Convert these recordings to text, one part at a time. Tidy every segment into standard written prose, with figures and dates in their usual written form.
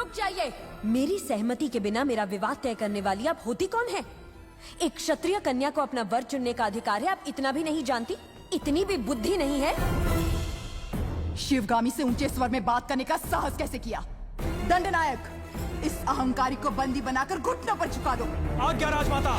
रुक जाइए। मेरी सहमति के बिना मेरा विवाह तय करने वाली आप होती कौन है? एक क्षत्रिय कन्या को अपना वर चुनने का अधिकार है, आप इतना भी नहीं जानती? इतनी भी बुद्धि नहीं है? शिवगामी से ऊंचे स्वर में बात करने का साहस कैसे किया? दंडनायक, इस अहंकारी को बंदी बनाकर घुटनों पर झुका दो। आज्ञा राजमाता।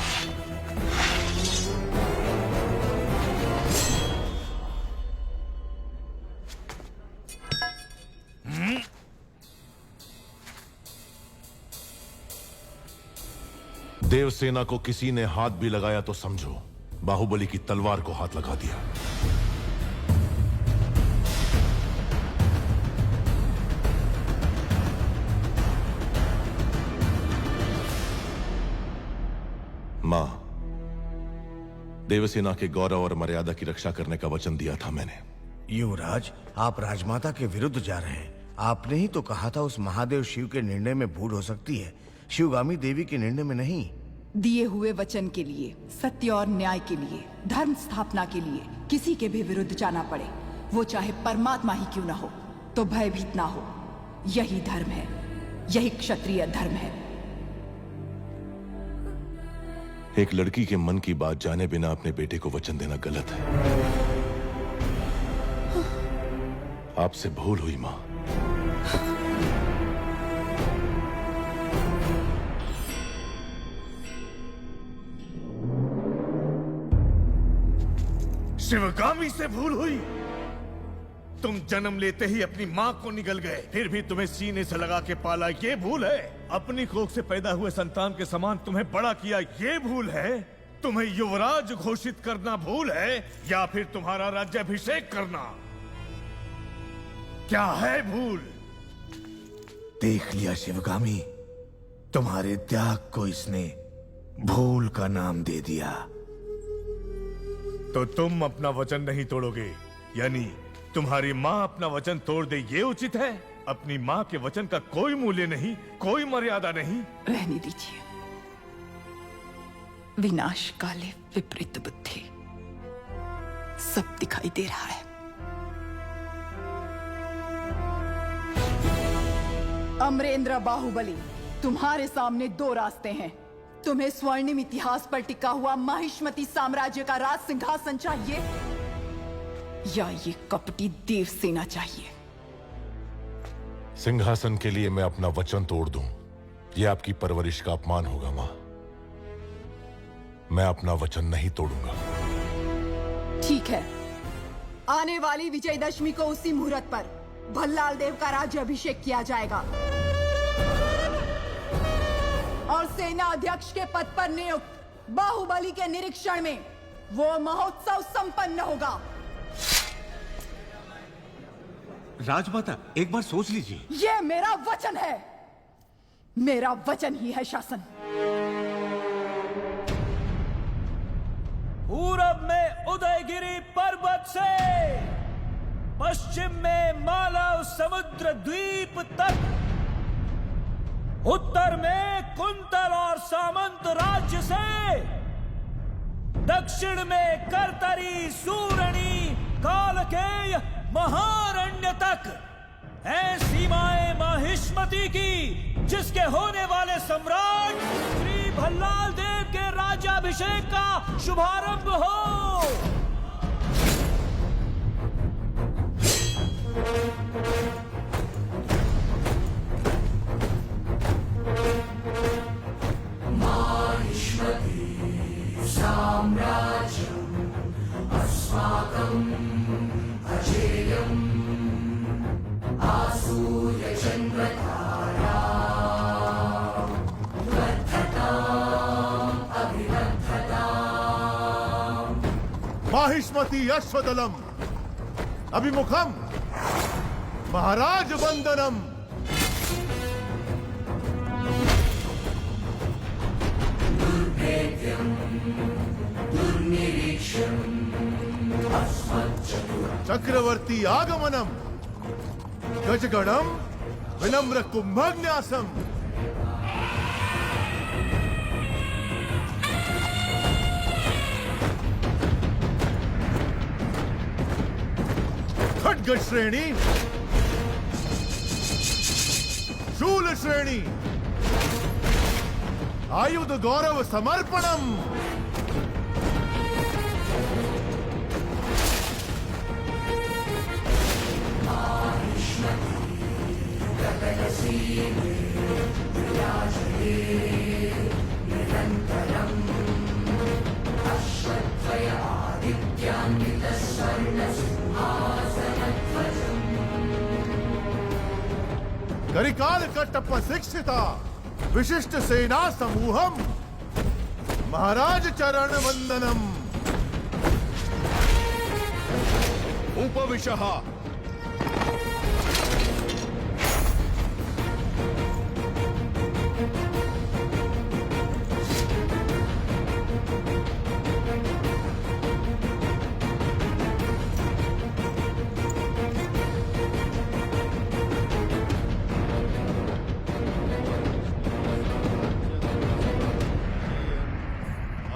देवसेना को किसी ने हाथ भी लगाया तो समझो बाहुबली की तलवार को हाथ लगा दिया। मां, देवसेना के गौरव और मर्यादा की रक्षा करने का वचन दिया था मैंने। युवराज, आप राजमाता के विरुद्ध जा रहे हैं। आपने ही तो कहा था उस महादेव शिव के निर्णय में भूल हो सकती है, शिवगामी देवी के निर्णय में नहीं। दिए हुए वचन के लिए, सत्य और न्याय के लिए, धर्म स्थापना के लिए किसी के भी विरुद्ध जाना पड़े, वो चाहे परमात्मा ही क्यों ना हो, तो भयभीत ना हो। यही धर्म है, यही क्षत्रिय धर्म है। एक लड़की के मन की बात जाने बिना अपने बेटे को वचन देना गलत है। आपसे भूल हुई मां। शिवगामी से भूल हुई? तुम जन्म लेते ही अपनी माँ को निगल गए, फिर भी तुम्हें सीने से लगा के पाला, ये भूल है? अपनी कोख से पैदा हुए संतान के समान तुम्हें बड़ा किया, ये भूल है? तुम्हें युवराज घोषित करना भूल है, या फिर तुम्हारा राज्याभिषेक करना? क्या है भूल? देख लिया शिवगामी, तुम्हारे त्याग को इसने भूल का नाम दे दिया। तो तुम अपना वचन नहीं तोड़ोगे, यानी तुम्हारी माँ अपना वचन तोड़ दे, ये उचित है? अपनी माँ के वचन का कोई मूल्य नहीं, कोई मर्यादा नहीं। रहने दीजिए। विनाश काले विपरीत बुद्धि, सब दिखाई दे रहा है। अमरेंद्र बाहुबली, तुम्हारे सामने दो रास्ते हैं। तुम्हें स्वर्णिम इतिहास पर टिका हुआ माहिष्मती साम्राज्य का राज सिंहासन चाहिए, या ये कपटी देवसेना चाहिए? सिंहासन के लिए मैं अपना वचन तोड़ दूं, यह आपकी परवरिश का अपमान होगा मां। मैं अपना वचन नहीं तोड़ूंगा। ठीक है, आने वाली विजयदशमी को उसी मुहूर्त पर भल्लाल देव का राज्याभिषेक किया जाएगा और सेना अध्यक्ष के पद पर नियुक्त बाहुबली के निरीक्षण में वो महोत्सव संपन्न होगा। राजमाता, एक बार सोच लीजिए। ये मेरा वचन है, मेरा वचन ही है शासन। पूरब में उदयगिरी पर्वत से पश्चिम में मालव समुद्र द्वीप तक, उत्तर में कुंतल और सामंत राज्य से, दक्षिण में करतरी सूरणी कालकेय महारण्य तक है सीमाएं माहिष्मती की, जिसके होने वाले सम्राट श्री भल्लाल देव के राज्याभिषेक का शुभारंभ हो। माहिष्मती साम्राज्यम् अस्माकम् अजेयम् आसूर्य चन्द्रतारा वर्धताम् अभिवर्धताम्। माहिष्मती अश्वदलम् अभिमुखम् महाराज वंदनम्। दुर्भेद्यम् दुर्निरीक्षम् चक्रवर्ती आगमनम् गजगणम् विनम्र कुंभन्यासम्। खड्ग श्रेणी शूल श्रेणी आयुध गौरव समर्पणम। करिकाल कट्टप्प शिक्षिता विशिष्ट सेना समूहम महाराज चरण वंदनम। उपविशः।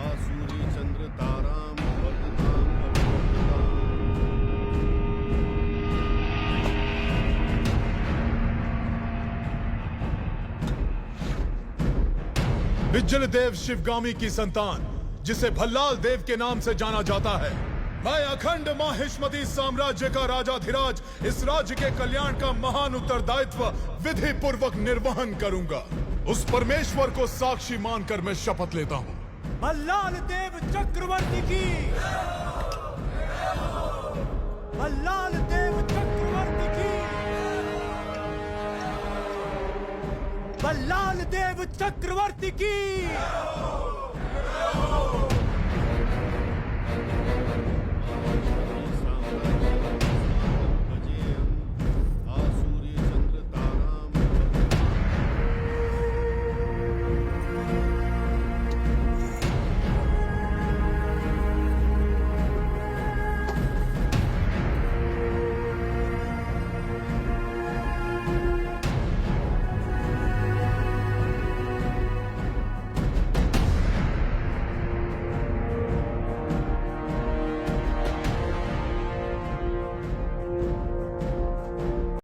आसुरी चंद्र ताराम वर्धताम विज्जल देव शिवगामी की संतान जिसे भल्लाल देव के नाम से जाना जाता है। मैं अखंड माहिष्मती साम्राज्य का राजाधिराज इस राज्य के कल्याण का महान उत्तरदायित्व विधि पूर्वक निर्वहन करूंगा। उस परमेश्वर को साक्षी मानकर मैं शपथ लेता हूँ। भल्लाल देव चक्रवर्ती की, भल्लाल देव चक्रवर्ती की, भल्लाल देव चक्रवर्ती की।